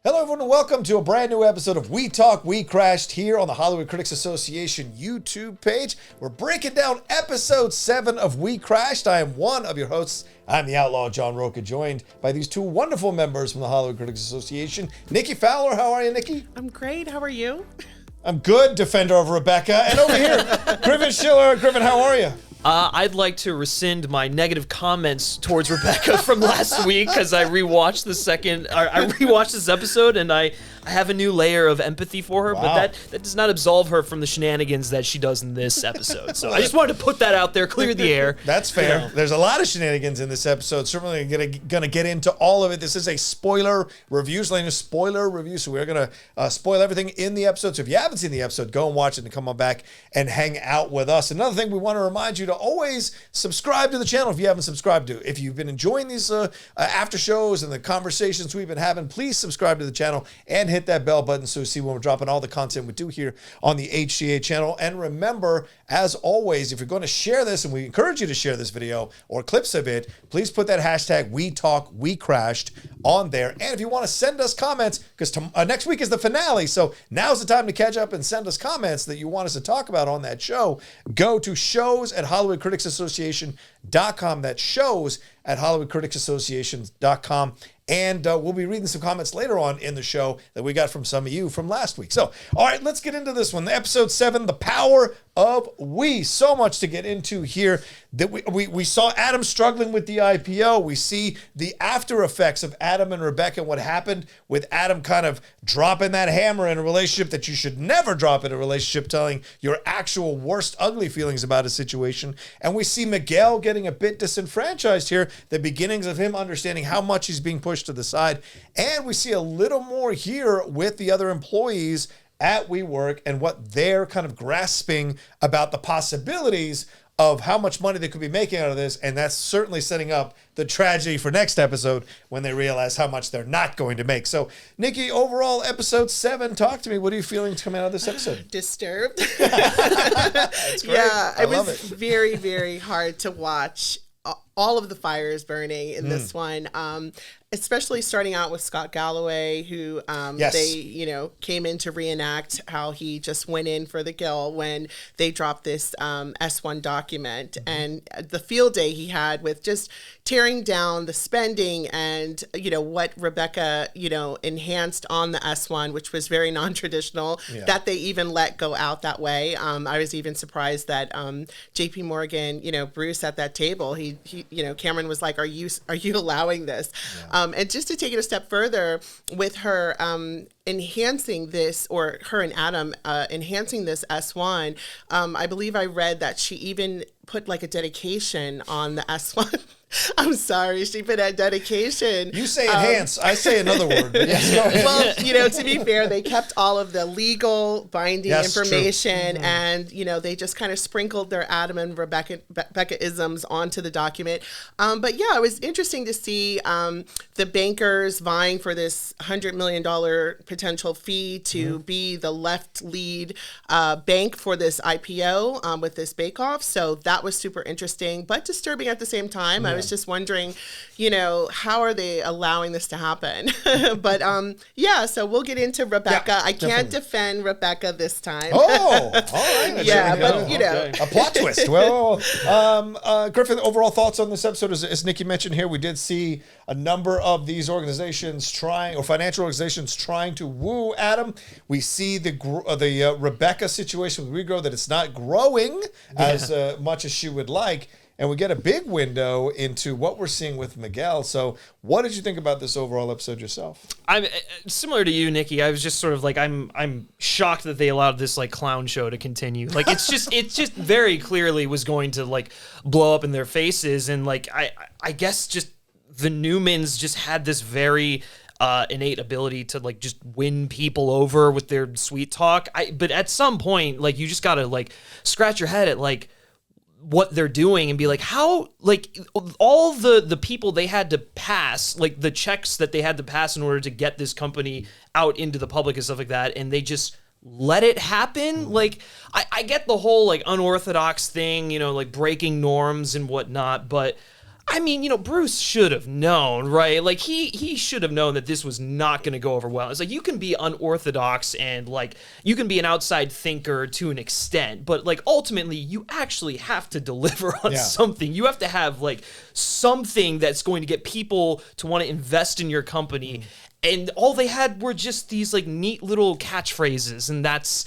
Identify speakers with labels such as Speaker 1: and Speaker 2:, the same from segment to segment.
Speaker 1: Hello, everyone, and welcome to a brand new episode of We Talk, WeCrashed here on the Hollywood Critics Association YouTube page. We're breaking down episode 7 of WeCrashed. I am one of your hosts. I'm the Outlaw John Rocha, joined by these two wonderful members from the Hollywood Critics Association. Nikki Fowler, how are you, Nikki?
Speaker 2: I'm great. How are you?
Speaker 1: I'm good, defender of Rebekah. And over here, Griffin Schiller. Griffin, how are you?
Speaker 3: I'd like to rescind my negative comments towards Rebekah from last week because I rewatched this episode and I have a new layer of empathy for her, but that does not absolve her from the shenanigans that she does in this episode. So I just wanted to put that out there, clear the air.
Speaker 1: That's fair. You know. There's a lot of shenanigans in this episode. Certainly gonna get into all of it. This is a spoiler review, so we're gonna spoil everything in the episode. So if you haven't seen the episode, go and watch it and come on back and hang out with us. Another thing we want to remind you to always subscribe to the channel if you haven't subscribed to. If you've been enjoying these after shows and the conversations we've been having, please subscribe to the channel and hit that bell button so you see when we're dropping all the content we do here on the HCA channel. And remember, as always, if you're going to share this, and we encourage you to share this video or clips of it, please put that hashtag WeTalkWeCrashed on there. And if you want to send us comments, because next week is the finale, so now's the time to catch up and send us comments that you want us to talk about on that show. Go to shows@HollywoodCriticsAssociation.com. That's shows@HollywoodCriticsAssociation.com. And we'll be reading some comments later on in the show that we got from some of you from last week. So, all right, let's get into this one. Episode 7, The Power of We. So much to get into here. That we saw Adam struggling with the IPO. We see the after effects of Adam and Rebekah, and what happened with Adam kind of dropping that hammer in a relationship that you should never drop in a relationship, telling your actual worst ugly feelings about a situation. And we see Miguel getting a bit disenfranchised here, the beginnings of him understanding how much he's being pushed to the side. And we see a little more here with the other employees at WeWork and what they're kind of grasping about the possibilities of how much money they could be making out of this. And that's certainly setting up the tragedy for next episode when they realize how much they're not going to make. So, Nikki, overall, episode 7, talk to me. What are you feeling coming out of this episode?
Speaker 2: Disturbed.
Speaker 1: That's great.
Speaker 2: Yeah,
Speaker 1: I love it.
Speaker 2: Very, very hard to watch all of the fires burning in this one. Especially starting out with Scott Galloway, who they, came in to reenact how he just went in for the kill when they dropped this S1 document, and the field day he had with just tearing down the spending and, what Rebekah, enhanced on the S1, which was very non-traditional, that they even let go out that way. I was even surprised that JP Morgan, Bruce at that table, he Cameron was like, are you allowing this? And just to take it a step further with her enhancing this, or her and Adam enhancing this S1, I believe I read that she even put like a dedication on the S1. I'm sorry, she put a dedication.
Speaker 1: You say enhance, I say another word. But yes, go ahead.
Speaker 2: Well, to be fair, they kept all of the legal binding information, and they just kind of sprinkled their Adam and Rebekah-isms onto the document. But yeah, it was interesting to see the bankers vying for this $100 million potential fee to be the left lead bank for this IPO with this bake-off. So that was super interesting, but disturbing at the same time. I was just wondering, how are they allowing this to happen? But so we'll get into Rebekah. Yeah, I can't defend Rebekah this time.
Speaker 1: Oh, all right.
Speaker 2: Yeah, but
Speaker 1: a plot twist. Well, Griffin, overall thoughts on this episode? As Nikki mentioned here, we did see a number of these organizations financial organizations trying to woo Adam. We see the Rebekah situation with WeGrow, that it's not growing as much as she would like. And we get a big window into what we're seeing with Miguel. So what did you think about this overall episode yourself?
Speaker 3: I'm similar to you, Nikki. I was just sort of like, I'm shocked that they allowed this like clown show to continue. Like it just very clearly was going to like blow up in their faces. And like, I guess just the Neumanns just had this very innate ability to like just win people over with their sweet talk. But at some point, like you just gotta like scratch your head at like what they're doing and be like, how, like all the people they had to pass, like the checks that they had to pass in order to get this company out into the public and stuff like that, and they just let it happen. Like I get the whole like unorthodox thing, like breaking norms and whatnot, but I mean, Bruce should have known, right? Like he should have known that this was not going to go over well. It's like you can be unorthodox and like you can be an outside thinker to an extent, but like ultimately you actually have to deliver on something. You have to have like something that's going to get people to want to invest in your company. And all they had were just these like neat little catchphrases, and that's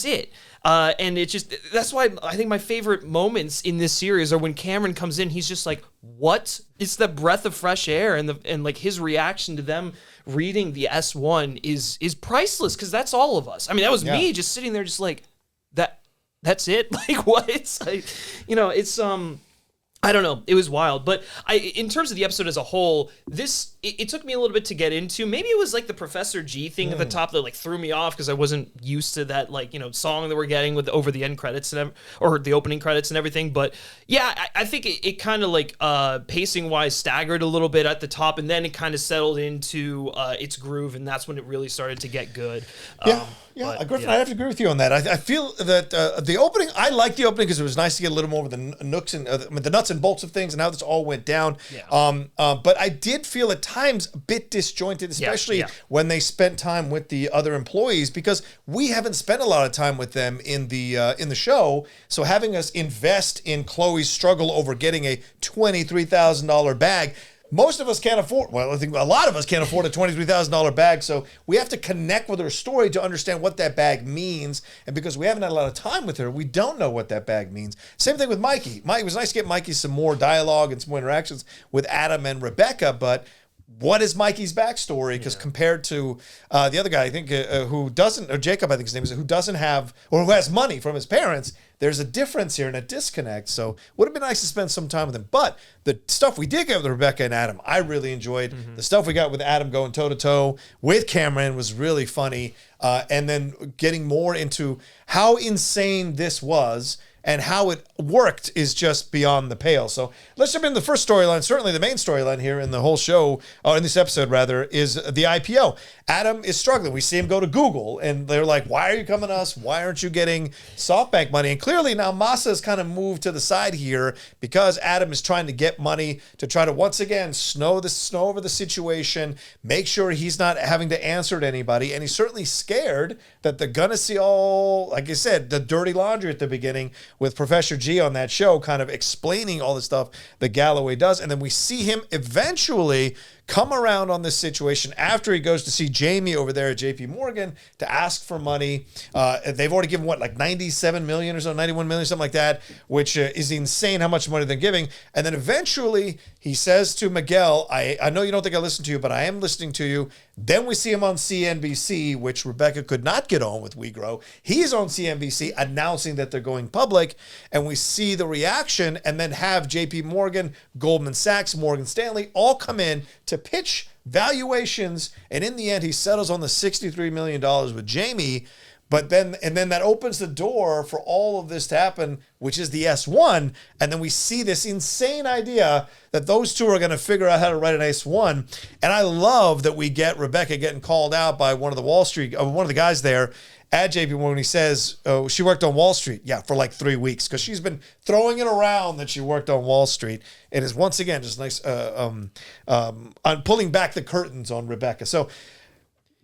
Speaker 3: it. And that's why I think my favorite moments in this series are when Cameron comes in. He's just like, "What?" It's the breath of fresh air, and like his reaction to them reading the S1 is priceless, because that's all of us. I mean, that was me just sitting there, just like that's it. Like what? It's like, it's I don't know. It was wild. But in terms of the episode as a whole, it took me a little bit to get into. Maybe it was like the Professor G thing at the top that like threw me off, because I wasn't used to that song that we're getting with over the end credits or the opening credits and everything. But yeah, I think it kind of like pacing wise staggered a little bit at the top, and then it kind of settled into its groove, and that's when it really started to get good.
Speaker 1: Griffin, I have to agree with you on that. I feel that the opening, I liked the opening because it was nice to get a little more of the nooks and the nuts and bolts of things and how this all went down. Yeah. But I did feel at times a bit disjointed, especially when they spent time with the other employees, because we haven't spent a lot of time with them in the show. So having us invest in Chloe's struggle over getting a $23,000 bag. Most of us can't afford, well, I think a lot of us can't afford a $23,000 bag, so we have to connect with her story to understand what that bag means, and because we haven't had a lot of time with her, we don't know what that bag means. Same thing with Mikey. It was nice to get Mikey some more dialogue and some more interactions with Adam and Rebekah, but what is Mikey's backstory? Because compared to the other guy, I think, who doesn't, or Jacob, I think his name is, who doesn't have, or who has money from his parents, there's a difference here and a disconnect. So would have been nice to spend some time with him. But the stuff we did get with Rebekah and Adam, I really enjoyed. The stuff we got with Adam going toe-to-toe with Cameron was really funny. And then getting more into how insane this was and how it worked is just beyond the pale. So let's jump into the first storyline. Certainly the main storyline here in the whole show, or in this episode rather, is the IPO. Adam is struggling. We see him go to Google, and they're like, why are you coming to us? Why aren't you getting SoftBank money? And clearly now Masa has kind of moved to the side here because Adam is trying to get money to try to once again snow over the situation, make sure he's not having to answer to anybody. And he's certainly scared that they're going to see all, like I said, the dirty laundry at the beginning with Professor G on that show, kind of explaining all the stuff that Galloway does. And then we see him eventually come around on this situation after he goes to see Jamie over there at JP Morgan to ask for money. They've already given like 97 million or so, 91 million, something like that, which is insane how much money they're giving. And then eventually he says to Miguel, I know you don't think I listen to you, but I am listening to you. Then we see him on CNBC, which Rebekah could not get on with WeGrow. He's on CNBC announcing that they're going public, and we see the reaction, and then have JP Morgan, Goldman Sachs, Morgan Stanley all come in to pitch valuations, and in the end he settles on the $63 million with Jamie. But then that opens the door for all of this to happen, which is the S1. And then we see this insane idea that those two are going to figure out how to write an S1. And I love that we get Rebekah getting called out by one of the guys there at JP Morgan. He says, oh, she worked on Wall Street. Yeah, for like 3 weeks, because she's been throwing it around that she worked on Wall Street. It is once again just nice on pulling back the curtains on Rebekah. So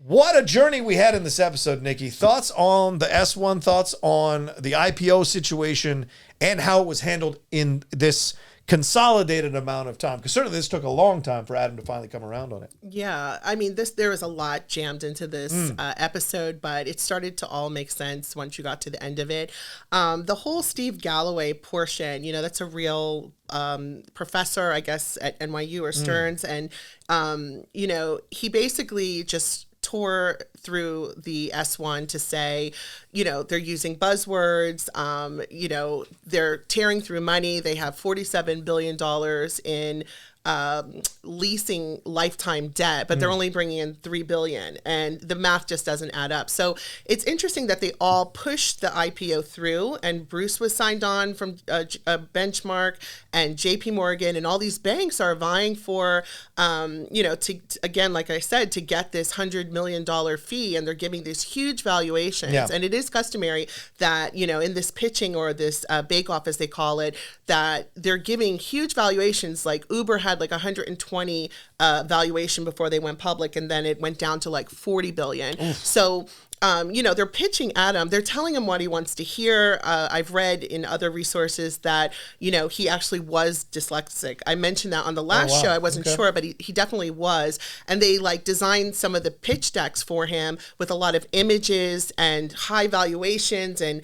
Speaker 1: what a journey we had in this episode, Nikki. Thoughts on the S1, thoughts on the IPO situation, and how it was handled in this consolidated amount of time? Because certainly this took a long time for Adam to finally come around on it.
Speaker 2: Yeah, I mean, there was a lot jammed into this episode, but it started to all make sense once you got to the end of it. The whole Steve Galloway portion, that's a real professor, I guess, at NYU or Stearns. And, he basically just tore through the S1 to say, they're using buzzwords, they're tearing through money. They have $47 billion in leasing lifetime debt, but they're only bringing in $3 billion, and the math just doesn't add up. So it's interesting that they all pushed the IPO through, and Bruce was signed on from Benchmark, and JP Morgan, and all these banks are vying for, to again, like I said, to get this $100 million fee, and they're giving these huge valuations. Yeah. And it is customary that, in this pitching or this bake-off, as they call it, that they're giving huge valuations. Like Uber had like 120 valuation before they went public, and then it went down to like 40 billion. Oof. So they're pitching at him. They're telling him what he wants to hear. I've read in other resources that, he actually was dyslexic. I mentioned that on the last show. I wasn't sure, but he definitely was. And they designed some of the pitch decks for him with a lot of images and high valuations and,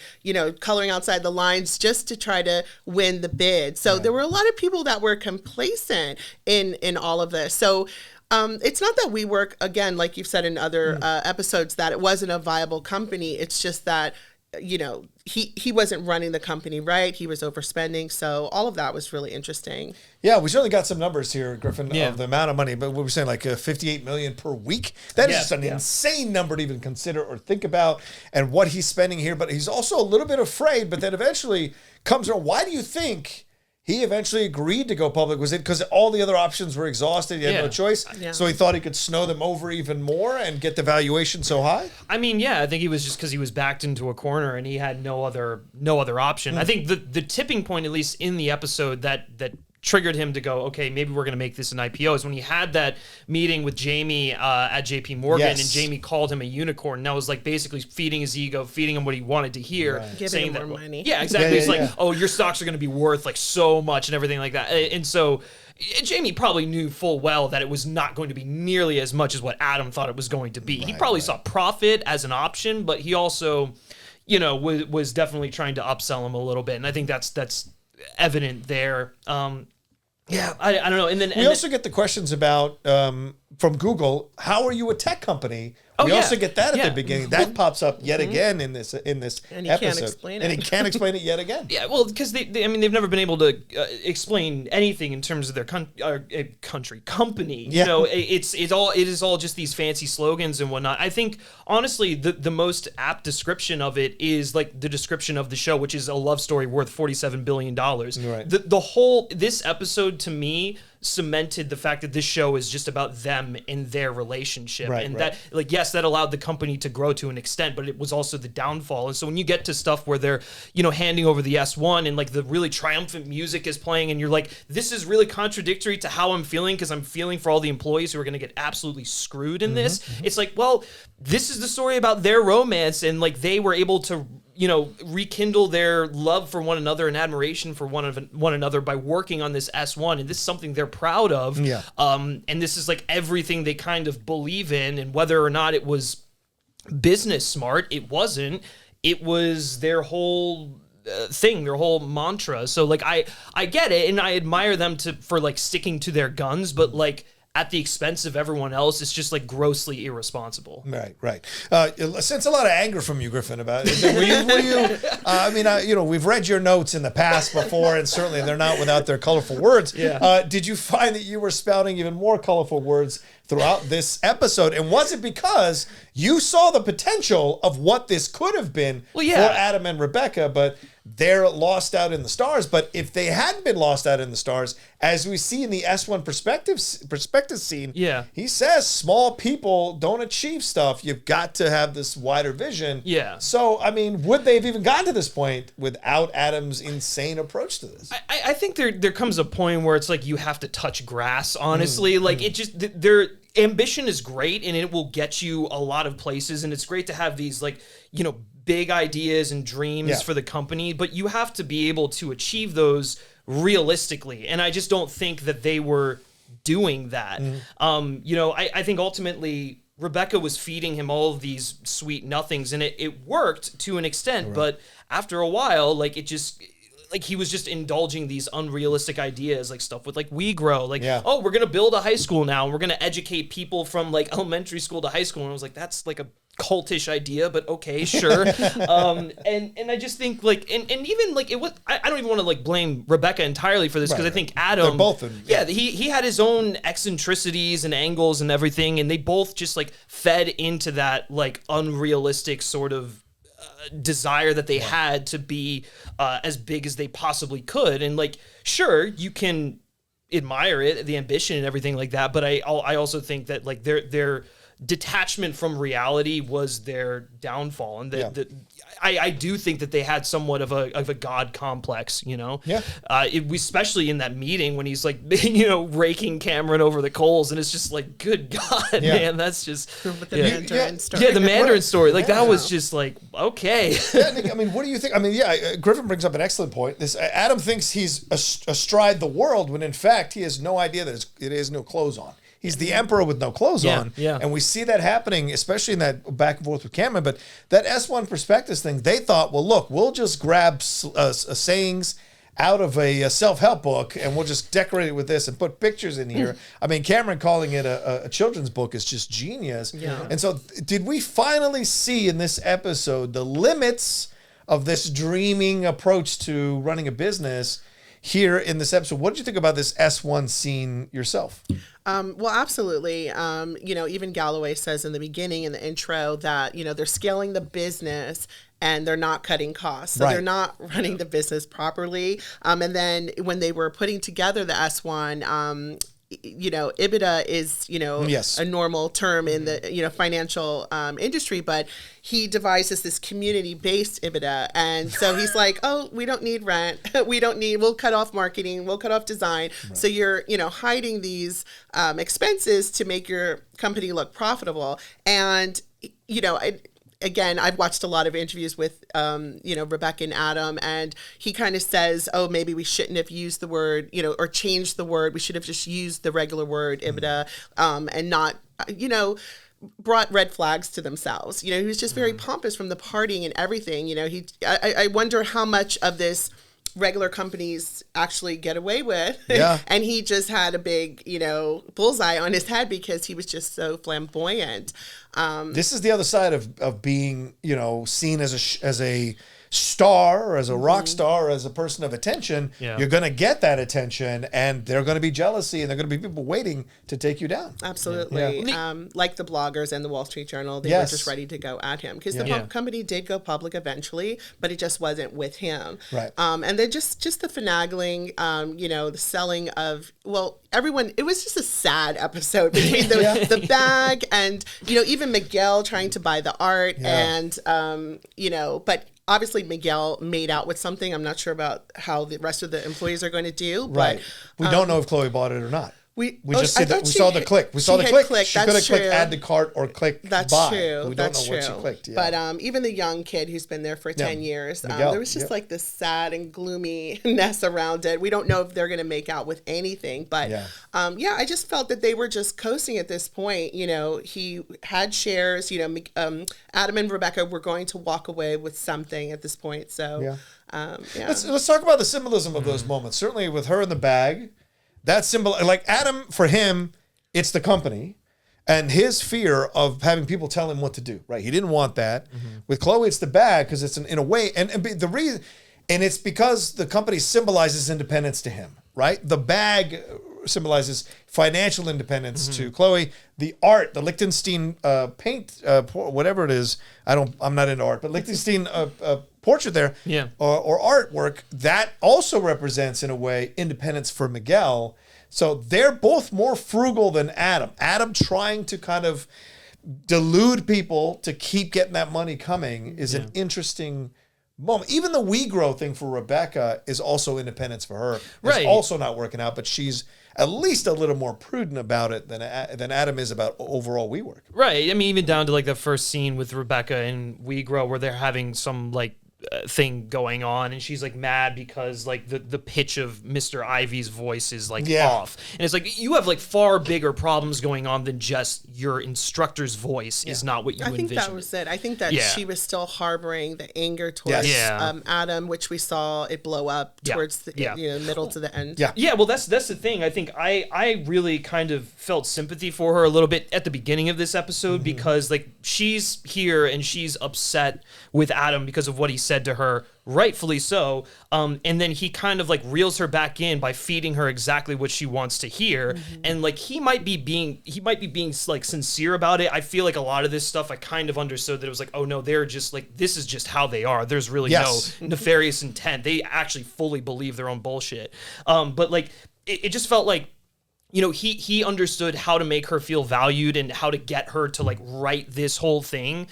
Speaker 2: coloring outside the lines just to try to win the bid. So there were a lot of people that were complacent in all of this. So it's not that WeWork, again, like you've said in other episodes, that it wasn't a viable company. It's just that, he wasn't running the company right. He was overspending. So all of that was really interesting.
Speaker 1: Yeah, we certainly got some numbers here, Griffin, of the amount of money. But we were saying like $58 million per week. That is just an insane number to even consider or think about, and what he's spending here. But he's also a little bit afraid, but then eventually comes around. Why do you think he eventually agreed to go public? Was it because all the other options were exhausted? He had no choice. Yeah. So he thought he could snow them over even more and get the valuation so high?
Speaker 3: I mean, I think it was just because he was backed into a corner and he had no other option. I think the tipping point, at least in the episode, that triggered him to go, okay, maybe we're going to make this an IPO, is when he had that meeting with Jamie at JP Morgan, and Jamie called him a unicorn. And that was basically feeding his ego, feeding him what he wanted to hear.
Speaker 2: Right. Giving him more money.
Speaker 3: Yeah, exactly. It's oh, your stocks are going to be worth so much and everything like that. And so Jamie probably knew full well that it was not going to be nearly as much as what Adam thought it was going to be. He probably saw profit as an option, but he also, was definitely trying to upsell him a little bit. And I think that's evident there. I don't know. And then
Speaker 1: we also get the questions about from Google, how are you a tech company? We also get that at the beginning. That pops up yet again in this
Speaker 2: and he
Speaker 1: episode.
Speaker 2: Can't explain it.
Speaker 1: And he can't explain it yet again.
Speaker 3: Yeah, well, because they've never been able to explain anything in terms of their company.
Speaker 1: Yeah.
Speaker 3: It is all just these fancy slogans and whatnot. I think honestly, the most apt description of it is the description of the show, which is a love story worth $47 billion.
Speaker 1: Right.
Speaker 3: This episode to me cemented the fact that this show is just about them and their relationship, that yes, that allowed the company to grow to an extent, but it was also the downfall. And so when you get to stuff where they're handing over the S1 and the really triumphant music is playing, and you're like, this is really contradictory to how I'm feeling, because I'm feeling for all the employees who are going to get absolutely screwed in this. It's well, this is the story about their romance, and they were able to rekindle their love for one another and admiration for one another by working on this S1, and this is something they're proud of.
Speaker 1: Yeah.
Speaker 3: And this is everything they kind of believe in, and whether or not it was business smart, it wasn't. It was their whole thing, their whole mantra. So I get it, and I admire them for sticking to their guns, but at the expense of everyone else, it's just grossly irresponsible.
Speaker 1: Right. I sense a lot of anger from you, Griffin, about it. We've read your notes in the past before, and certainly they're not without their colorful words.
Speaker 3: Yeah.
Speaker 1: Did you find that you were spouting even more colorful words throughout this episode? And was it because you saw the potential of what this could have been for Adam and Rebekah, but they're lost out in the stars? But if they hadn't been lost out in the stars, as we see in the S1 perspective scene, he says small people don't achieve stuff. You've got to have this wider vision.
Speaker 3: Yeah.
Speaker 1: So, would they have even gotten to this point without Adam's insane approach to this?
Speaker 3: I think there comes a point where it's you have to touch grass, honestly. It just, their ambition is great, and it will get you a lot of places, and it's great to have these big ideas and dreams for the company, but you have to be able to achieve those realistically. And I just don't think that they were doing that. I think ultimately Rebekah was feeding him all of these sweet nothings, and it worked to an extent, but after a while, it just... he was just indulging these unrealistic ideas, stuff with We Grow, oh, we're gonna build a high school now, and we're gonna educate people from elementary school to high school, and I was that's cultish idea, but okay, sure. And I just think like, and even like it was, I don't even want to like blame Rebekah entirely for this, because I think Adam,
Speaker 1: they're both
Speaker 3: he had his own eccentricities and angles and everything, and they both just like fed into that like unrealistic sort of desire that they had to be as big as they possibly could. And like, sure, you can admire it, the ambition and everything like that, but I also think that like their detachment from reality was their downfall, and I do think that they had somewhat of a god complex, you know. Especially in that meeting when he's like, you know, raking Cameron over the coals, and it's just like, good God, man, that's just
Speaker 2: with the Mandarin story.
Speaker 3: The Mandarin story, like that was just like, okay.
Speaker 1: Nick, I mean, what do you think? I mean, Griffin brings up an excellent point. This Adam thinks he's astride the world when in fact he has no idea that it is no clothes on. He's the emperor with no clothes on. And we see that happening, especially in that back and forth with Cameron. But that S1 prospectus thing, they thought, well, look, we'll just grab sayings out of a self-help book and we'll just decorate it with this and put pictures in here. I mean, Cameron calling it a children's book is just genius. And so did we finally see in this episode the limits of this dreaming approach to running a business here in this episode? What did you think about this S1 scene yourself?
Speaker 2: Well, absolutely. You know, even Galloway says in the beginning, in the intro, that, you know, they're scaling the business and they're not cutting costs. So they're not running the business properly. And then when they were putting together the S1, you know, EBITDA is, you know, a normal term in the, you know, financial industry, but he devises this community-based EBITDA. And so he's like, oh, we don't need rent. We'll cut off marketing. We'll cut off design. So you're, you know, hiding these expenses to make your company look profitable. And, you know, again, I've watched a lot of interviews with, you know, Rebekah and Adam, and he kind of says, oh, maybe we shouldn't have used the word, you know, or changed the word. We should have just used the regular word, EBITDA, and not, you know, brought red flags to themselves. You know, he was just very pompous from the partying and everything. You know, I wonder how much of this regular companies actually get away with. And he just had a big, you know, bullseye on his head because he was just so flamboyant.
Speaker 1: This is the other side of being, you know, seen as a star or as a rock star or as a person of attention. You're going to get that attention, and there are going to be jealousy, and there are going to be people waiting to take you down.
Speaker 2: Absolutely. Like the bloggers and the Wall Street Journal, they were just ready to go at him because the company did go public eventually, but it just wasn't with him. And then just the finagling, you know, the selling of, well, everyone, it was just a sad episode between the bag and, you know, even Miguel trying to buy the art and, you know, but obviously Miguel made out with something. I'm not sure about how the rest of the employees are going to do. But,
Speaker 1: we don't know if Chloe bought it or not. We just
Speaker 2: see
Speaker 1: that. We saw the click. We saw the click. She could have clicked add to cart or click
Speaker 2: That's
Speaker 1: buy.
Speaker 2: True.
Speaker 1: We don't know what she clicked.
Speaker 2: But even the young kid who's been there for 10 years, there was just like this sad and gloominess around it. We don't know if they're going to make out with anything. But I just felt that they were just coasting at this point. You know, he had shares. You know, Adam and Rebekah were going to walk away with something at this point. So
Speaker 1: let's talk about the symbolism of those moments. Certainly with her in the bag. That symbol, like Adam, for him, it's the company and his fear of having people tell him what to do, right? He didn't want that. With Chloe, it's the bag because it's in a way, and the reason, and it's because the company symbolizes independence to him, right? The bag symbolizes financial independence to Chloe. The art, the Lichtenstein paint, whatever it is, I'm not into art, but Lichtenstein portrait there, or artwork, that also represents in a way independence for Miguel. So they're both more frugal than Adam. Adam trying to kind of delude people to keep getting that money coming is an interesting moment. Even the we grow thing for Rebekah is also independence for her. It's also not working out, but she's at least a little more prudent about it than Adam is about overall WeWork.
Speaker 3: Right. I mean, even down to like the first scene with Rebekah and We Grow, where they're having some like thing going on, and she's like mad because like the pitch of Mr. Ivy's voice is like off, and it's like you have like far bigger problems going on than just your instructor's voice is not what you envisioned.
Speaker 2: I think that was it. I think that she was still harboring the anger towards Adam, which we saw it blow up towards the middle to the end.
Speaker 3: Well, that's the thing. I think I really kind of felt sympathy for her a little bit at the beginning of this episode because like she's here and she's upset with Adam because of what he said to her, rightfully so, and then he kind of like reels her back in by feeding her exactly what she wants to hear, and like he might be being like sincere about it. I feel like a lot of this stuff I kind of understood that it was like, oh no, they're just like, this is just how they are, there's really no nefarious intent, they actually fully believe their own bullshit, but like it just felt like, you know, he understood how to make her feel valued and how to get her to like write this whole thing,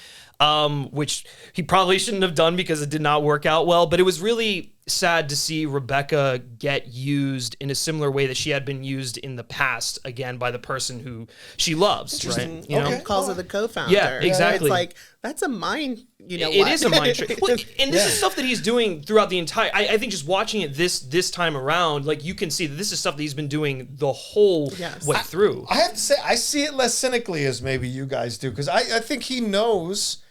Speaker 3: which he probably shouldn't have done because it did not work out well. But it was really sad to see Rebekah get used in a similar way that she had been used in the past, again, by the person who she loves, right? You know?
Speaker 2: Calls her the co-founder.
Speaker 3: Yeah, exactly.
Speaker 2: It's like, that's a mind,
Speaker 3: it is a mind trick. Well, and this is stuff that he's doing throughout the entire, I think just watching it this time around, like you can see that this is stuff that he's been doing the whole way through.
Speaker 1: I have to say, I see it less cynically as maybe you guys do, because I think he knows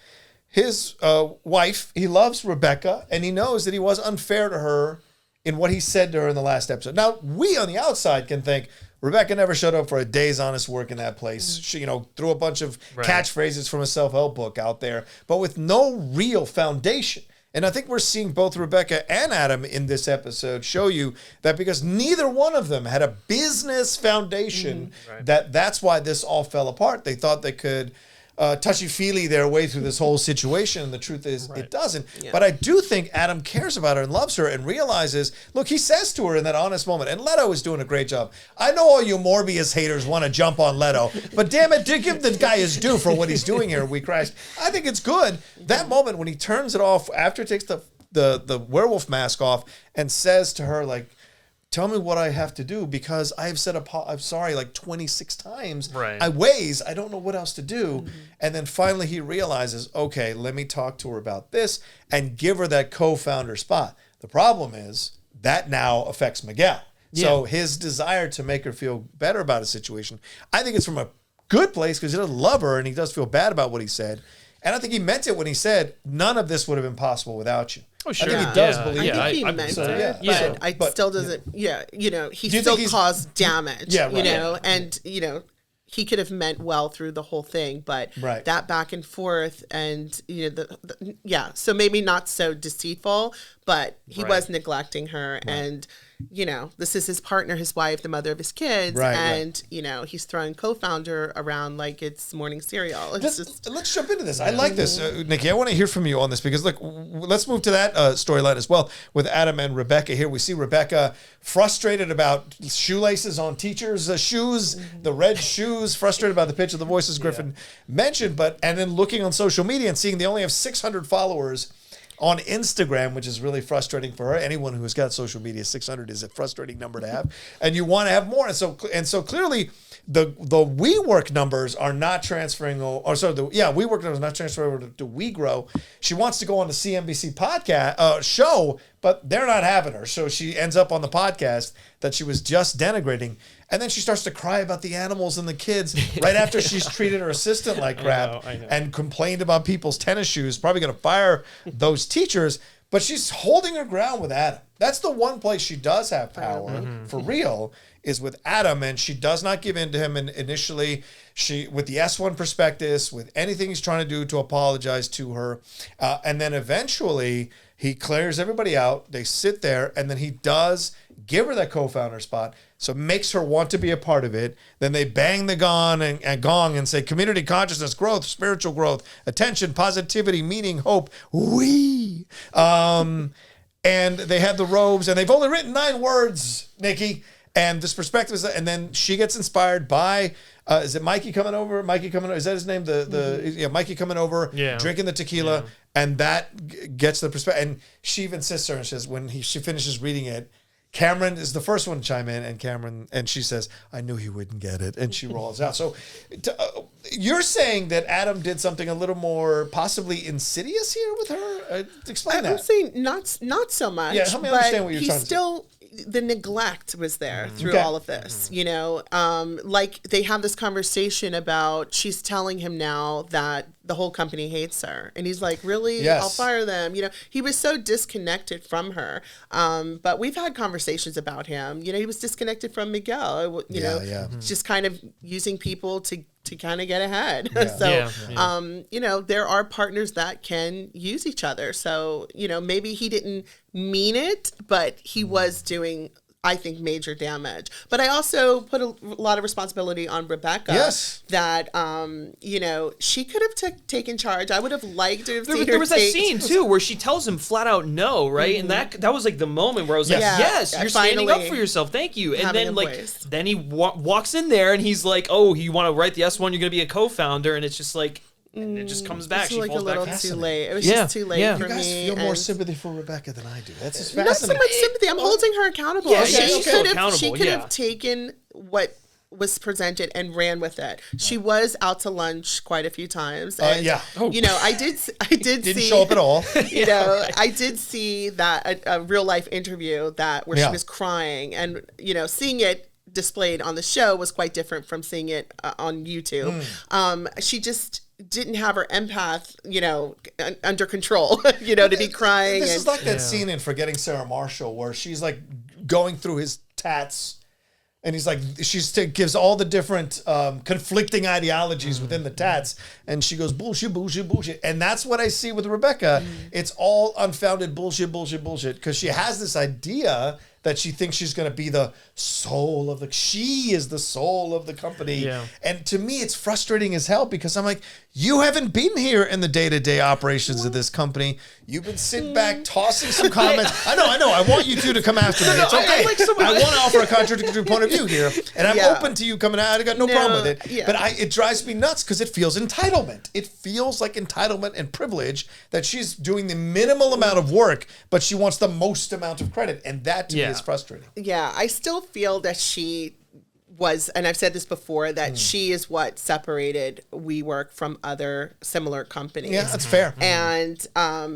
Speaker 1: his wife, he loves Rebekah, and he knows that he was unfair to her in what he said to her in the last episode. Now, we on the outside can think, Rebekah never showed up for a day's honest work in that place. She, threw a bunch of catchphrases from a self-help book out there, but with no real foundation. And I think we're seeing both Rebekah and Adam in this episode show you that because neither one of them had a business foundation, that's why this all fell apart. They thought they could touchy-feely their way through this whole situation, and the truth is it doesn't. But I do think Adam cares about her and loves her and realizes, look, he says to her in that honest moment, and Leto is doing a great job. I know all you Morbius haters want to jump on Leto, but damn it, do give the guy his due for what he's doing here. WeCrashed. I think it's good. That moment when he turns it off after he takes the werewolf mask off and says to her, like, tell me what I have to do because I have said I'm sorry like 26 times.
Speaker 3: Right.
Speaker 1: I don't know what else to do. And then finally he realizes, okay, let me talk to her about this and give her that co-founder spot. The problem is that now affects Miguel. So his desire to make her feel better about a situation, I think it's from a good place because he doesn't love her and he does feel bad about what he said. And I think he meant it when he said, none of this would have been possible without you.
Speaker 3: Oh, sure.
Speaker 1: I think he does believe
Speaker 2: I think he meant it, but still doesn't, he still caused damage, and, he could have meant well through the whole thing, but that back and forth and, so maybe not so deceitful, but he was neglecting her and, this is his partner, his wife, the mother of his kids, and, he's throwing co-founder around like it's morning cereal.
Speaker 1: Let's jump into this. I like this, Nikki. I want to hear from you on this because, look, let's move to that storyline as well with Adam and Rebekah here. We see Rebekah frustrated about shoelaces on teachers' shoes, the red shoes, frustrated about the pitch of the voices Griffin mentioned, and then looking on social media and seeing they only have 600 followers on Instagram, which is really frustrating for her. Anyone who's got social media, 600 is a frustrating number to have, and you want to have more. And so clearly, the WeWork numbers are not transferring. WeWork numbers are not transferring over to WeGrow. She wants to go on the CNBC podcast show, but they're not having her. So she ends up on the podcast that she was just denigrating. And then she starts to cry about the animals and the kids right after she's treated her assistant like crap
Speaker 3: I know.
Speaker 1: and complained about people's tennis shoes, probably going to fire those teachers. But she's holding her ground with Adam. That's the one place she does have power for real is with Adam, and she does not give in to him. And initially, she with the S1 prospectus, with anything he's trying to do to apologize to her, and then eventually he clears everybody out. They sit there, and then he does give her that co-founder spot. So it makes her want to be a part of it. Then they bang the gong and say community consciousness, growth, spiritual growth, attention, positivity, meaning, hope. And they have the robes, and they've only written 9 words, Nikki. And this perspective is, and then she gets inspired by, is it Mikey coming over? Is that his name? Mikey coming over, drinking the tequila, and that gets the perspective. And she even insists her, and says when she finishes reading it, Cameron is the first one to chime in, and she says, I knew he wouldn't get it, and she rolls out. So you're saying that Adam did something a little more possibly insidious here with her? Explain that.
Speaker 2: I'm saying not so much.
Speaker 1: Yeah, help me understand what you're trying to say.
Speaker 2: The neglect was there through all of this, you know, like they have this conversation about she's telling him now that the whole company hates her. And he's like, really?
Speaker 1: Yes.
Speaker 2: I'll fire them. You know, he was so disconnected from her. But we've had conversations about him. You know, he was disconnected from Miguel, you know, just kind of using people to kind of get ahead. You know, there are partners that can use each other. So, you know, maybe he didn't mean it, but he was doing, I think, major damage. But I also put a lot of responsibility on Rebekah.
Speaker 1: Yes.
Speaker 2: That, you know, she could have taken charge. I would have liked to have seen her
Speaker 3: There was that scene, too, where she tells him flat out no, right? And that was like the moment where I was like, yes, you're standing up for yourself. Thank you. And then, like, then he walks in there and he's like, oh, you want to write the S1? You're going to be a co-founder. And it's just like, and it just comes back.
Speaker 2: She like falls a little too late. It was just too late for me.
Speaker 1: You guys feel more sympathy for Rebekah than I do. That's just fascinating.
Speaker 2: Not so much sympathy. I'm holding her accountable.
Speaker 3: Yeah,
Speaker 2: she could have taken what was presented and ran with it. She was out to lunch quite a few times. And, you know, I did
Speaker 1: Didn't show up at all.
Speaker 2: You know, I did see that a real life interview where she was crying, and, you know, seeing it displayed on the show was quite different from seeing it on YouTube. She just didn't have her empath, you know, under control, you know, to be crying.
Speaker 1: This is like that scene in Forgetting Sarah Marshall where she's like going through his tats, and he's like, gives all the different conflicting ideologies within the tats, and she goes, bullshit, bullshit, bullshit. And that's what I see with Rebekah. It's all unfounded bullshit, bullshit, bullshit, because she has this idea that she thinks she's going to be the soul of she is the soul of the company. Yeah. And to me, it's frustrating as hell, because I'm like, you haven't been here in the day-to-day operations of this company. You've been sitting back, tossing some comments. I know. I want you two to come after me. It's okay. I want to offer a contradictory point of view here, and I'm open to you coming out. I got no problem with it. But it drives me nuts because it feels entitlement. It feels like entitlement and privilege that she's doing the minimal amount of work, but she wants the most amount of credit, and that to me is frustrating.
Speaker 2: Yeah, I still feel that she was, and I've said this before, that she is what separated WeWork from other similar companies.
Speaker 1: Yeah, that's fair.
Speaker 2: And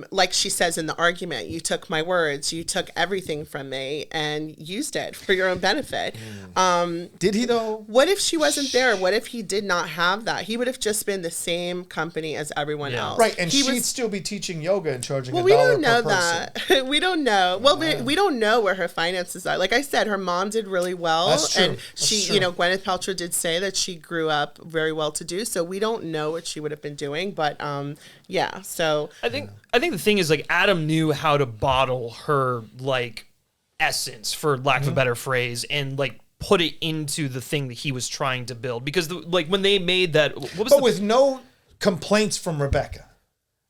Speaker 2: like she says in the argument, you took my words, you took everything from me and used it for your own benefit.
Speaker 1: Did he though?
Speaker 2: What if she wasn't there? What if he did not have that? He would have just been the same company as everyone else.
Speaker 1: Right, and she'd still be teaching yoga and charging $1
Speaker 2: we don't know
Speaker 1: per person.
Speaker 2: That. We don't know. Well, we don't know where her finances are. Like I said, her mom did really well.
Speaker 1: That's true.
Speaker 2: And you know, Gwyneth Paltrow did say that she grew up very well to do, so we don't know what she would have been doing, but so
Speaker 3: I think the thing is, like, Adam knew how to bottle her, like, essence, for lack of a better phrase, and like put it into the thing that he was trying to build, because like when they made that,
Speaker 1: with no complaints from Rebekah.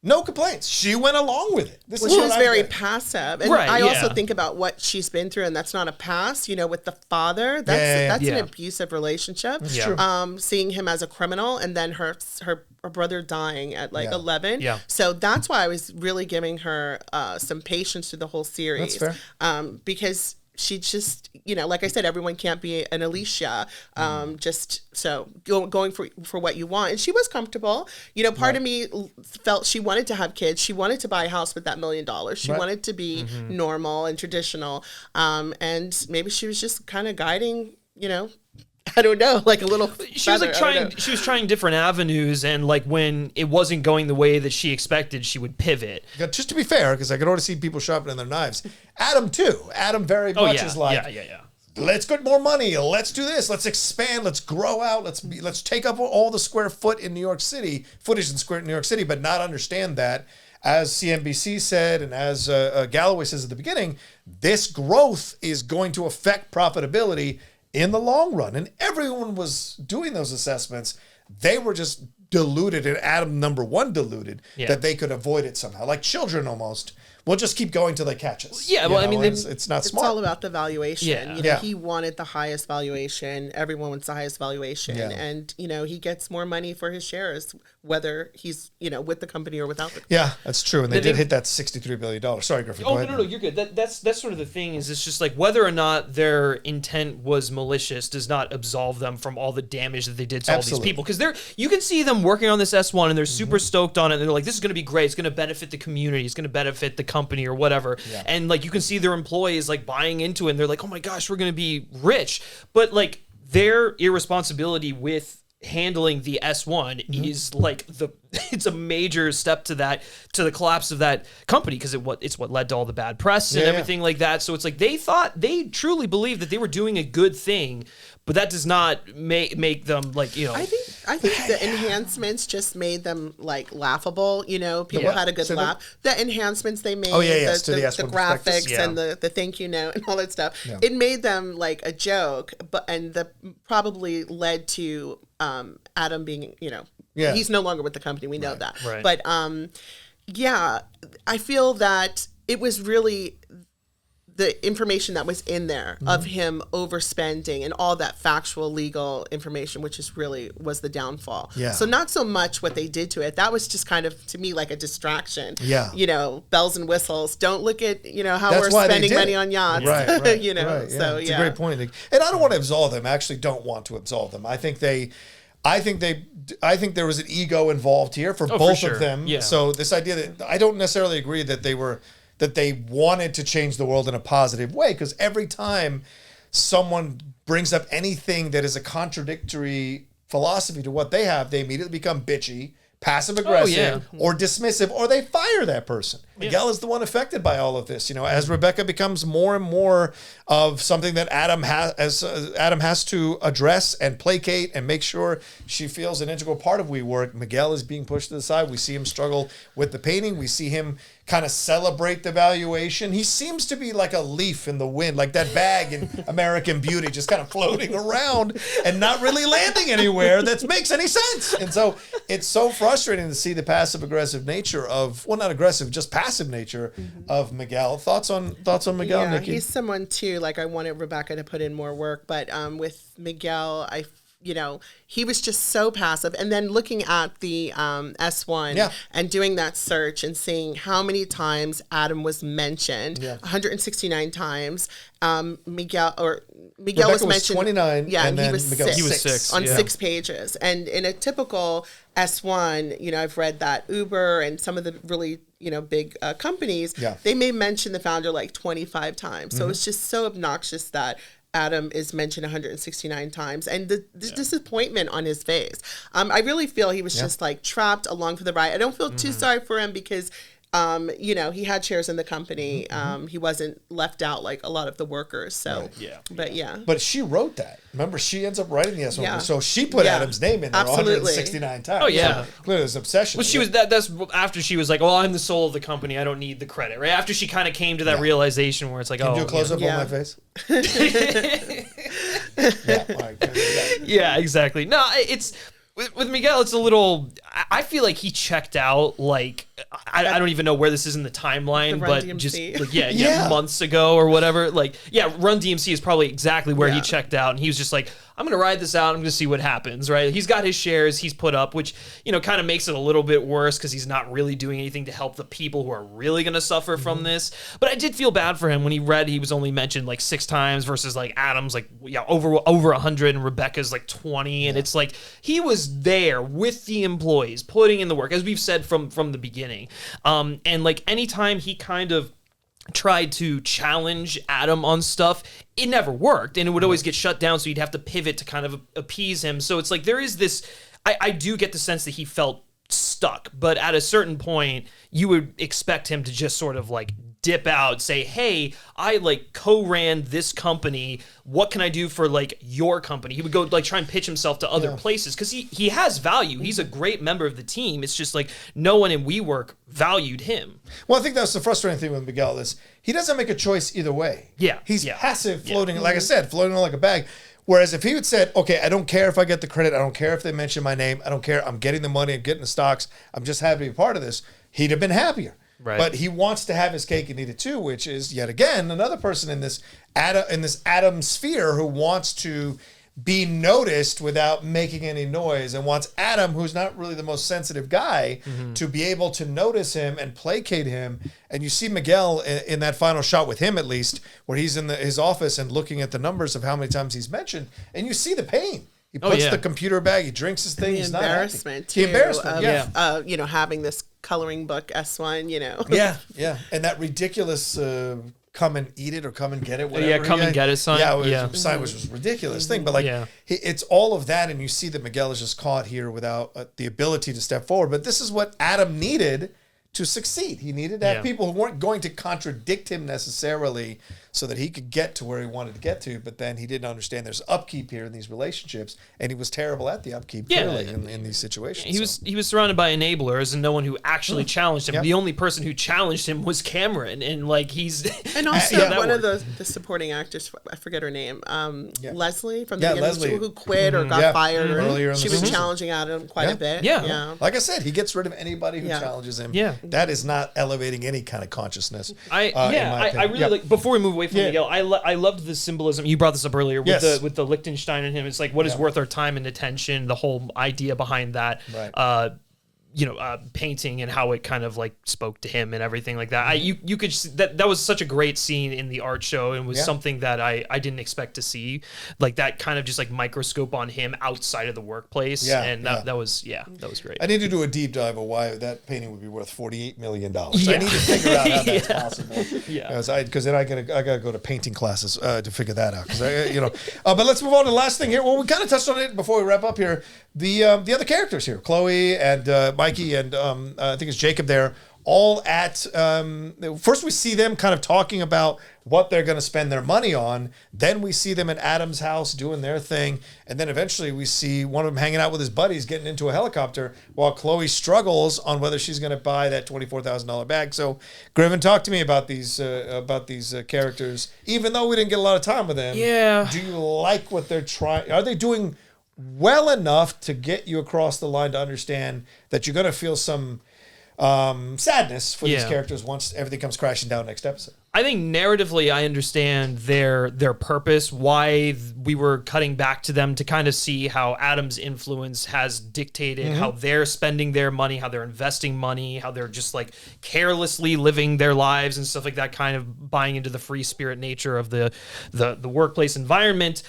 Speaker 1: No complaints. She went along with it.
Speaker 2: She was very passive. And I also think about what she's been through, and that's not a pass, you know, with the father. That's an abusive relationship.
Speaker 1: That's true.
Speaker 2: Seeing him as a criminal, and then her brother dying at 11.
Speaker 3: Yeah.
Speaker 2: So that's why I was really giving her some patience through the whole series.
Speaker 1: That's fair.
Speaker 2: Because she just, you know, like I said, everyone can't be an Elishia. Just so going for what you want. And she was comfortable. You know, part of me felt she wanted to have kids. She wanted to buy a house with that $1 million. She wanted to be normal and traditional. And maybe she was just kind of guiding, you know, I don't know, like a little.
Speaker 3: She was like she was trying different avenues, and like when it wasn't going the way that she expected, she would pivot.
Speaker 1: Just to be fair, because I could already see people sharpening their knives. Adam too. Adam very much is like, let's get more money. Let's do this. Let's expand. Let's grow out. Let's take up all the square footage in New York City, but not understand that, as CNBC said, and as Galloway says at the beginning, this growth is going to affect profitability in the long run. And everyone was doing those assessments. They were just deluded, and Adam number one deluded, that they could avoid it somehow. Like children almost. We'll just keep going till they catch us.
Speaker 3: Yeah, well, I mean,
Speaker 1: it's not smart.
Speaker 2: It's all about the valuation.
Speaker 3: Yeah.
Speaker 2: You know, he wanted the highest valuation. Everyone wants the highest valuation. Yeah. And, you know, he gets more money for his shares, whether he's, you know, with the company or without the company.
Speaker 1: Yeah, that's true. And they did hit that $63 billion. Sorry, Griffin.
Speaker 3: No, you're good. That's sort of the thing, is it's just like whether or not their intent was malicious does not absolve them from all the damage that they did to all these people. Because you can see them Adam working on this S1 and they're super stoked on it. And they're like, this is going to be great. It's going to benefit the community. It's going to benefit the company or whatever. Yeah. And like, you can see their employees like buying into it. And they're like, oh my gosh, we're going to be rich. But like their irresponsibility with handling the S1 is like it's a major step to the collapse of that company, because it's what led to all the bad press and everything like that. So it's like they truly believed that they were doing a good thing, but that does not make them like, you know. I
Speaker 2: think the enhancements just made them like laughable. You know, people had a good laugh. The enhancements they made, the graphics and the thank you note and all that stuff. Yeah. It made them like a joke, and probably led to Adam being, you know, he's no longer with the company. We know that. Right. But I feel that it was really the information that was in there of him overspending and all that factual legal information, which is really was the downfall. Yeah. So not so much what they did to it. That was just kind of, to me, like a distraction. Yeah. You know, bells and whistles. Don't look at, you know, how we're spending money on yachts. Right. You know, right, yeah. So
Speaker 1: it's a great point. And I don't want to absolve them. I actually don't want to absolve them. I think there was an ego involved here for both of them. Yeah. So this idea that I don't necessarily agree that they wanted to change the world in a positive way, because every time someone brings up anything that is a contradictory philosophy to what they have, they immediately become bitchy, passive aggressive, or dismissive, or they fire that person. Miguel is the one affected by all of this. You know, as Rebekah becomes more and more of something that Adam has to address and placate and make sure she feels an integral part of WeWork, Miguel is being pushed to the side. We see him struggle with the painting. We see him kind of celebrate the valuation. He seems to be like a leaf in the wind, like that bag in American Beauty, just kind of floating around and not really landing anywhere that makes any sense. And so it's so frustrating to see the passive aggressive nature of, well, not aggressive, just passive nature of Miguel. Thoughts on Miguel, Nikki?
Speaker 2: He's someone too, like I wanted Rebekah to put in more work, but with Miguel, he was just so passive. And then looking at the S1 and doing that search and seeing how many times Adam was mentioned, 169 times. Miguel was mentioned
Speaker 1: 29.
Speaker 2: Yeah, and he was
Speaker 1: Miguel
Speaker 2: six on 6 pages. And in a typical S1, I've read that Uber and some of the really big companies, they may mention the founder like 25 times. So it's just so obnoxious that Adam is mentioned 169 times, and the disappointment on his face. I really feel he was just like trapped along for the ride. I don't feel too sorry for him because, he had shares in the company. He wasn't left out like a lot of the workers. So,
Speaker 1: But she wrote that. Remember, she ends up writing the S1. Yeah. So she put Adam's name in there 169 times.
Speaker 3: Oh, yeah.
Speaker 1: So clearly this obsession.
Speaker 3: Well, she was that's after she was like, well, I'm the soul of the company. I don't need the credit, right? After she kind of came to that realization where it's like,
Speaker 1: Can you do a close-up on my face?
Speaker 3: Yeah, exactly. No, it's... With Miguel, it's a little... I feel like he checked out, like... I don't even know where this is in the timeline, but DMC. Just months ago or whatever. Run DMC is probably exactly where he checked out, and he was just like, I'm going to ride this out. I'm going to see what happens, right? He's got his shares he's put up, which, kind of makes it a little bit worse because he's not really doing anything to help the people who are really going to suffer from this. But I did feel bad for him when he was only mentioned like 6 times versus like Adam's like, over 100 and Rebekah's like 20. And it's like, he was there with the employees putting in the work, as we've said from the beginning. And like anytime he kind of tried to challenge Adam on stuff, it never worked, and it would always get shut down, so you'd have to pivot to kind of appease him. So it's like there is this, I do get the sense that he felt stuck, but at a certain point you would expect him to just sort of like dip out, say, hey, I like co-ran this company, what can I do for like your company? He would go like try and pitch himself to other places, because he has value. He's a great member of the team. It's just like no one in WeWork valued him.
Speaker 1: Well, I think that's the frustrating thing with Miguel is he doesn't make a choice either way. He's passive, floating, like I said, floating like a bag. Whereas if he had said, okay, I don't care if I get the credit, I don't care if they mention my name, I don't care, I'm getting the money, I'm getting the stocks, I'm just happy to be part of this, he'd have been happier. Right. But he wants to have his cake and eat it too, which is yet again another person in this Adam sphere who wants to be noticed without making any noise, and wants Adam, who's not really the most sensitive guy, to be able to notice him and placate him. And you see Miguel in that final shot with him, at least, where he's in his office and looking at the numbers of how many times he's mentioned, and you see the pain. He puts the computer bag. He drinks his thing.
Speaker 2: The
Speaker 1: He's
Speaker 2: embarrassment,
Speaker 1: too. The embarrassment,
Speaker 2: of having this coloring book S1,
Speaker 1: Yeah, and that ridiculous come and eat it or come and get it, whatever.
Speaker 3: Yeah, come and get it sign.
Speaker 1: Sign, which was a ridiculous thing. But it's all of that, and you see that Miguel is just caught here without the ability to step forward. But this is what Adam needed to succeed. He needed to have people who weren't going to contradict him necessarily so that he could get to where he wanted to get to, but then he didn't understand there's upkeep here in these relationships, and he was terrible at the upkeep clearly in these situations.
Speaker 3: He was surrounded by enablers and no one who actually challenged him. Yep. The only person who challenged him was Cameron, and he's
Speaker 2: and also one of the supporting actors, I forget her name, Leslie from the
Speaker 1: Leslie,
Speaker 2: who quit or got fired.
Speaker 1: Earlier
Speaker 2: she was challenging Adam quite a bit.
Speaker 1: Yeah. Like I said, he gets rid of anybody who challenges him.
Speaker 3: Yeah.
Speaker 1: That is not elevating any kind of consciousness.
Speaker 3: I really like, before we move away from Miguel, I loved the symbolism. You brought this up earlier with the Liechtenstein and him. It's like, what is worth our time and attention? The whole idea behind that. Right. Painting and how it kind of like spoke to him and everything like that. You could that was such a great scene in the art show, and was something that I didn't expect to see, like that kind of just like microscope on him outside of the workplace. That was great.
Speaker 1: I need to do a deep dive of why that painting would be worth $48 million. I need to figure out how that's possible. Because then I gotta go to painting classes to figure that out. But let's move on to the last thing here. Well, we kind of touched on it before we wrap up here. The other characters here, Chloe and Mikey and I think it's Jacob there, all at first we see them kind of talking about what they're going to spend their money on. Then we see them at Adam's house doing their thing. And then eventually we see one of them hanging out with his buddies getting into a helicopter while Chloe struggles on whether she's going to buy that $24,000 bag. So Griffin, talk to me about these characters. Even though we didn't get a lot of time with them, do you like what they're trying? Are they doing well enough to get you across the line to understand that you're going to feel some sadness for these characters once everything comes crashing down next episode?
Speaker 3: I think narratively, I understand their purpose, why we were cutting back to them to kind of see how Adam's influence has dictated how they're spending their money, how they're investing money, how they're just like carelessly living their lives and stuff like that, kind of buying into the free spirit nature of the workplace environment.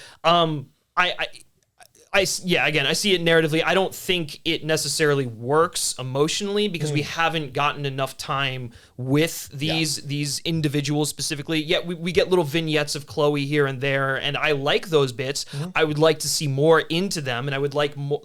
Speaker 3: I see it narratively. I don't think it necessarily works emotionally because we haven't gotten enough time with these individuals specifically. Yet we get little vignettes of Chloe here and there, and I like those bits. I would like to see more into them, and I would like more,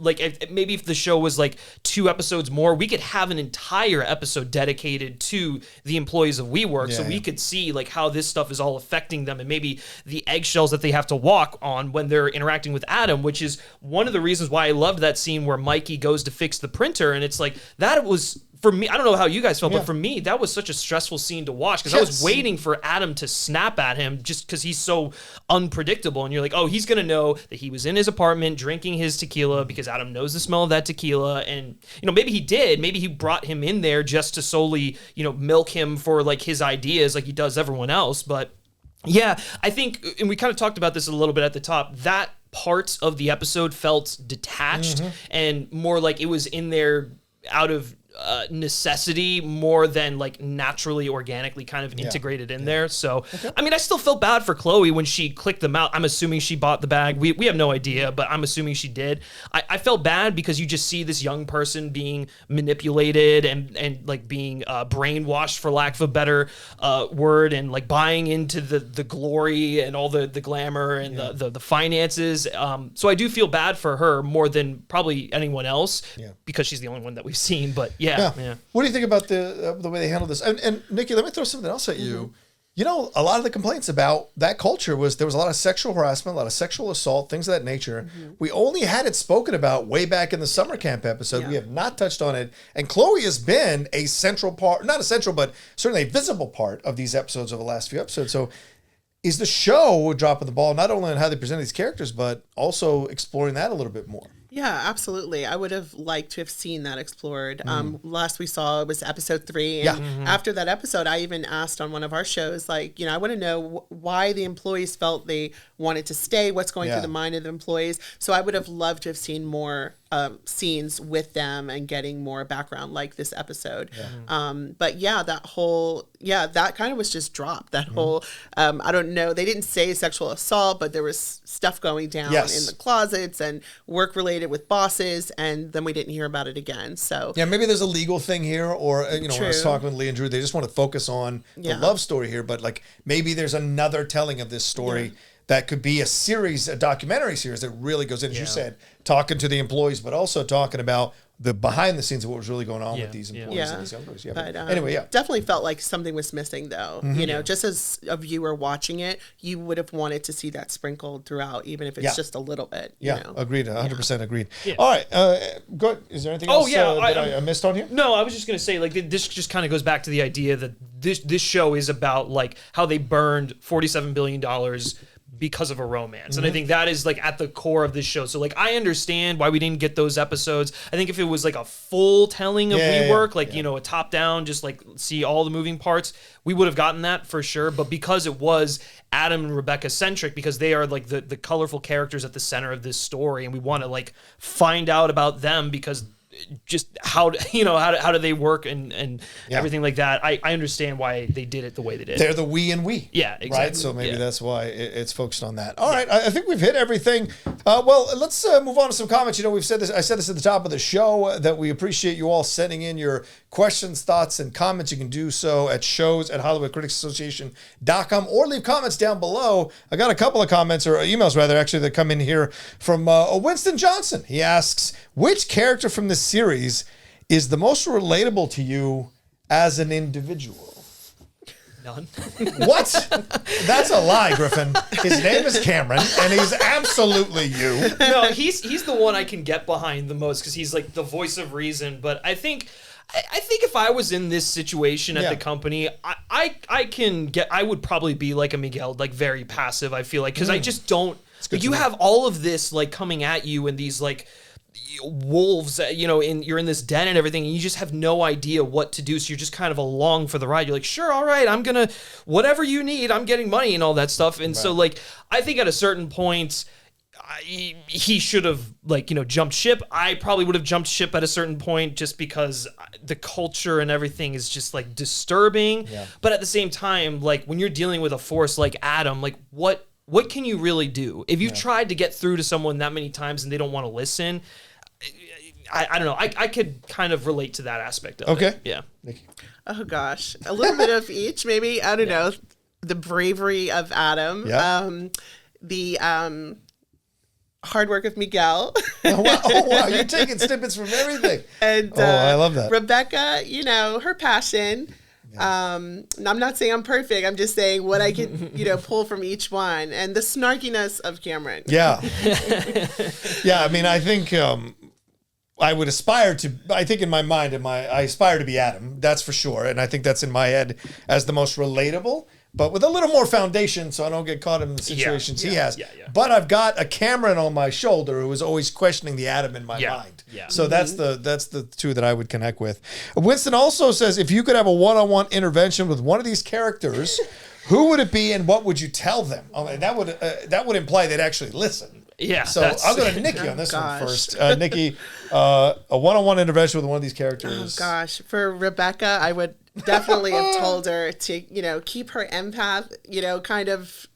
Speaker 3: maybe if the show was like 2 episodes more, we could have an entire episode dedicated to the employees of WeWork, so we could see like how this stuff is all affecting them, and maybe the eggshells that they have to walk on when they're interacting with Adam, which is one of the reasons why I loved that scene where Mikey goes to fix the printer, and it's like that was, for me, I don't know how you guys felt, but for me, that was such a stressful scene to watch because I was waiting for Adam to snap at him just because he's so unpredictable. And you're like, oh, he's going to know that he was in his apartment drinking his tequila because Adam knows the smell of that tequila. And, maybe he did. Maybe he brought him in there just to solely, milk him for like his ideas like he does everyone else. But yeah, I think, and we kind of talked about this a little bit at the top, that parts of the episode felt detached and more like it was in there out of necessity more than like naturally, organically kind of integrated in there. So, I mean, I still felt bad for Chloe when she clicked them out. I'm assuming she bought the bag. We have no idea, but I'm assuming she did. I felt bad because you just see this young person being manipulated and like being brainwashed, for lack of a better word, and like buying into the glory and all the glamour and the finances. So I do feel bad for her more than probably anyone else because she's the only one that we've seen. But yeah.
Speaker 1: What do you think about the way they handle this? And Nikki, let me throw something else at you. A lot of the complaints about that culture was there was a lot of sexual harassment, a lot of sexual assault, things of that nature. We only had it spoken about way back in the summer camp episode. We have not touched on it. And Chloe has been a central part, not essential, but certainly a visible part of these episodes over the last few episodes. So is the show dropping the ball, not only on how they present these characters, but also exploring that a little bit more?
Speaker 2: Yeah, absolutely. I would have liked to have seen that explored. Last we saw it was episode 3. And after that episode, I even asked on one of our shows, like, I want to know why the employees felt they wanted to stay, what's going through the mind of the employees. So I would have loved to have seen more scenes with them and getting more background like this episode. But yeah, that kind of was just dropped. That whole, I don't know, they didn't say sexual assault, but there was stuff going down in the closets and work related with bosses, and then we didn't hear about it again. So
Speaker 1: yeah, maybe there's a legal thing here, or when I was talking with Lee and Drew, they just want to focus on the love story here, but like maybe there's another telling of this story that could be a documentary series that really goes in, as you said, talking to the employees, but also talking about the behind the scenes of what was really going on with these employees and these young boys.
Speaker 2: But anyway, definitely felt like something was missing, though. Just as a viewer watching it, you would have wanted to see that sprinkled throughout, even if it's just a little bit.
Speaker 1: Agreed, 100% agreed. All right, good. Is there anything else that I missed on here?
Speaker 3: No, I was just gonna say, like, this just kind of goes back to the idea that this show is about like how they burned $47 billion because of a romance. And I think that is like at the core of this show. So like I understand why we didn't get those episodes. I think if it was like a full telling of WeWork, like a top down, just like see all the moving parts, we would have gotten that for sure. But because it was Adam and Rebekah centric, because they are like the colorful characters at the center of this story, and we want to like find out about them because just how do they work and everything like that. I understand why they did it the way they did.
Speaker 1: They're the we and we.
Speaker 3: Yeah, exactly.
Speaker 1: Right? So maybe that's why it's focused on that. All right. I think we've hit everything. Well, let's move on to some comments. We've said this. I said this at the top of the show that we appreciate you all sending in your questions, thoughts, and comments. You can do so at shows@HollywoodCriticsAssociation.com or leave comments down below. I got a couple of comments, or emails rather, actually, that come in here from Winston Johnson. He asks, which character from this series is the most relatable to you as an individual?
Speaker 3: None.
Speaker 1: What? That's a lie, Griffin. His name is Cameron, and he's absolutely you.
Speaker 3: No, he's the one I can get behind the most because he's like the voice of reason. But I think if I was in this situation at the company, I would probably be like a Miguel, like very passive. I feel like because I just don't. Like, you have all of this like coming at you and these like wolves, you're in this den and everything, and you just have no idea what to do. So you're just kind of along for the ride. You're like, sure, all right, I'm gonna whatever you need. I'm getting money and all that stuff. And so like, I think at a certain point, he should have jumped ship. I probably would have jumped ship at a certain point just because the culture and everything is just like disturbing. Yeah. But at the same time, like when you're dealing with a force like Adam, like what can you really do? If you've tried to get through to someone that many times and they don't want to listen, I don't know. I could kind of relate to that aspect of it. Yeah.
Speaker 1: Nikki.
Speaker 2: Oh gosh, a little bit of each, maybe. I don't know. The bravery of Adam. Yeah. The hard work of Miguel.
Speaker 1: Oh wow, you're taking snippets from everything.
Speaker 2: And
Speaker 1: I love that.
Speaker 2: Rebekah, her passion. I'm not saying I'm perfect. I'm just saying what I can, pull from each one, and the snarkiness of Cameron.
Speaker 1: Yeah. Yeah. I mean, I think I would aspire to. I think in my mind, I aspire to be Adam. That's for sure, and I think that's in my head as the most relatable. But with a little more foundation, so I don't get caught in the situations he has. But I've got a Cameron on my shoulder who is always questioning the Adam in my mind. Yeah. So that's the two that I would connect with. Winston also says, if you could have a one-on-one intervention with one of these characters, who would it be and what would you tell them? That would imply they'd actually listen.
Speaker 3: Yeah.
Speaker 1: So I'll go to Nikki on this one first. Nikki, a one-on-one intervention with one of these characters.
Speaker 2: Oh gosh, for Rebekah, I would definitely have told her to, keep her empath, kind of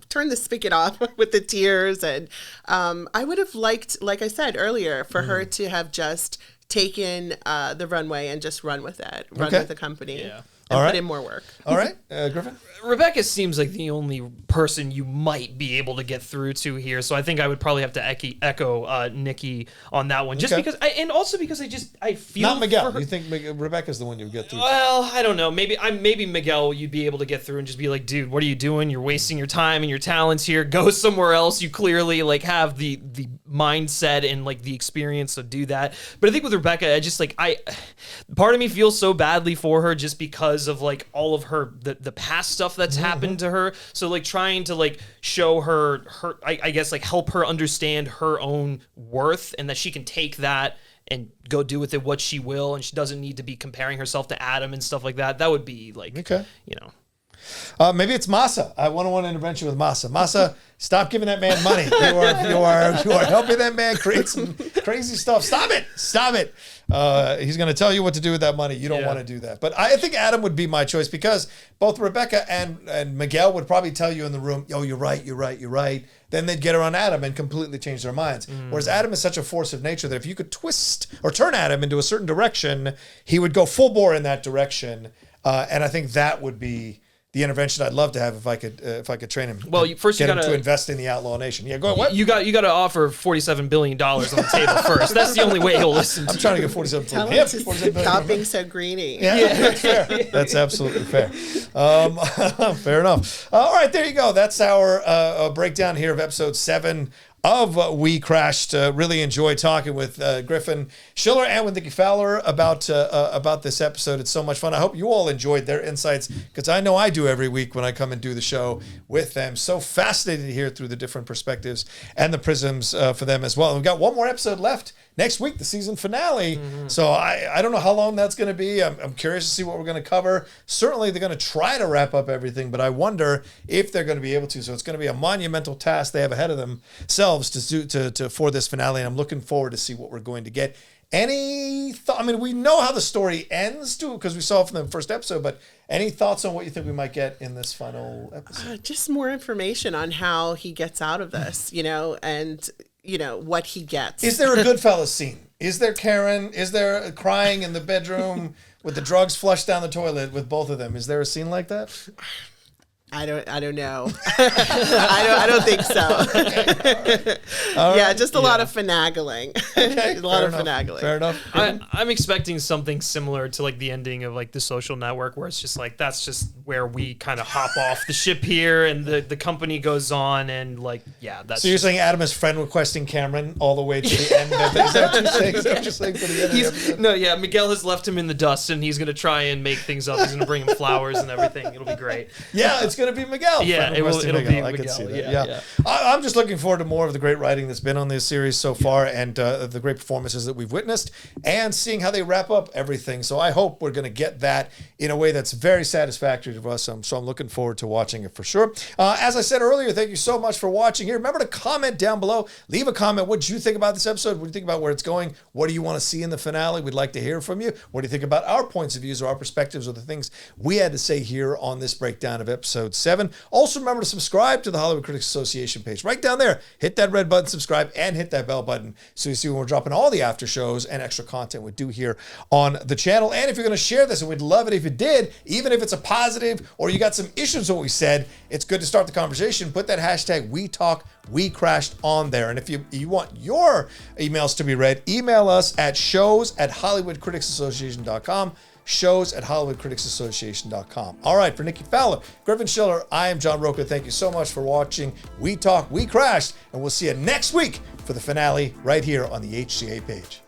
Speaker 2: turn the spigot off with the tears. And I would have liked, like I said earlier, for her to have just taken the runway and just run with it, with the company. Yeah. And put in more work.
Speaker 1: All right, Griffin?
Speaker 3: Rebekah seems like the only person you might be able to get through to here, so I think I would probably have to echo Nikki on that one, just because, and also because I feel
Speaker 1: not Miguel. You think Rebekah's the one you would get through?
Speaker 3: Well, I don't know. Maybe Miguel, you'd be able to get through and just be like, dude, what are you doing? You're wasting your time and your talents here. Go somewhere else. You clearly like have the mindset and like the experience to do that. But I think with Rebekah, part of me feels so badly for her just because of like all of her the past stuff that's happened to her. So like trying to like show her I guess like help her understand her own worth and that she can take that and go do with it what she will, and she doesn't need to be comparing herself to Adam and stuff like that. That would be like
Speaker 1: Maybe it's Masa. I one-on-one intervention with Masa. Masa, stop giving that man money. You are helping that man create some crazy stuff. Stop it. He's going to tell you what to do with that money. You don't want to do that. But I think Adam would be my choice because both Rebekah and Miguel would probably tell you in the room, "Oh, you're right." Then they'd get around Adam and completely change their minds. Whereas Adam is such a force of nature that if you could twist or turn Adam into a certain direction, he would go full bore in that direction. And I think that would be the intervention I'd love to have if I could train him.
Speaker 3: Well, first
Speaker 1: get
Speaker 3: you
Speaker 1: him
Speaker 3: gotta
Speaker 1: to invest in the Outlaw Nation. Yeah, go ahead. What?
Speaker 3: You got to offer $47 billion on the table first. That's the only way he'll listen.
Speaker 1: I'm trying to get 47
Speaker 2: Tell
Speaker 1: billion.
Speaker 2: him to stop being so greeny.
Speaker 1: Yeah, that's fair. That's absolutely fair. Fair enough. All right, there you go. That's our breakdown here of episode 7 of WeCrashed. Really enjoyed talking with Griffin Schiller and with Nikki Fowler about this episode. It's so much fun. I hope you all enjoyed their insights because I know I do every week when I come and do the show with them. So fascinating to hear through the different perspectives and the prisms for them as well. And we've got one more episode left next week, the season finale. So I don't know how long that's going to be. I'm curious to see what we're going to cover. Certainly they're going to try to wrap up everything, but I wonder if they're going to be able to. So it's going to be a monumental task they have ahead of themselves to for this finale, and I'm looking forward to see what we're going to get. Any thought? I mean, we know how the story ends too because we saw it from the first episode, but any thoughts on what you think we might get in this final episode?
Speaker 2: Just more information on how he gets out of this, and what he gets.
Speaker 1: Is there a Goodfellas scene? Is there Karen? Is there crying in the bedroom with the drugs flushed down the toilet with both of them? Is there a scene like that?
Speaker 2: I don't know. I don't think so. Yeah, just a lot of finagling.
Speaker 1: Okay,
Speaker 2: a lot of finagling.
Speaker 1: Fair enough.
Speaker 3: I'm expecting something similar to like the ending of like The Social Network, where it's just like that's just where we kind of hop off the ship here, and the company goes on, and like that's.
Speaker 1: So you're saying Adam is friend requesting Cameron all the way to the end? Is that what you're saying? Is that what you're saying for the end of the episode?
Speaker 3: No, yeah. Miguel has left him in the dust, and he's gonna try and make things up. He's gonna bring him flowers and everything. It'll be great.
Speaker 1: Yeah, it's gonna be Miguel.
Speaker 3: Yeah, it'll be Miguel.
Speaker 1: I can see that. Yeah. I'm just looking forward to more of the great writing that's been on this series so far, and the great performances that we've witnessed, and seeing how they wrap up everything. So I hope we're going to get that in a way that's very satisfactory to us. So I'm looking forward to watching it for sure. As I said earlier, thank you so much for watching here. Remember to comment down below. Leave a comment. What do you think about this episode? What do you think about where it's going? What do you want to see in the finale? We'd like to hear from you. What do you think about our points of views or our perspectives or the things we had to say here on this breakdown of episode 7? Also, remember to subscribe to the Hollywood Critics Association page. Right down there, hit that red button, subscribe, and hit that bell button so you see when we're dropping all the after shows and extra content we do here on the channel. And if you're going to share this, and we'd love it if you did, even if it's a positive or you got some issues with what we said, it's good to start the conversation. Put that hashtag WeCrashed on there. And if you want your emails to be read, email us at shows@HollywoodCriticsAssociation.com. shows@HollywoodCriticsAssociation.com. All right, for Nikki Fowler, Griffin Schiller, I am John Rocha. Thank you so much for watching We Crashed, and we'll see you next week for the finale right here on the HCA page.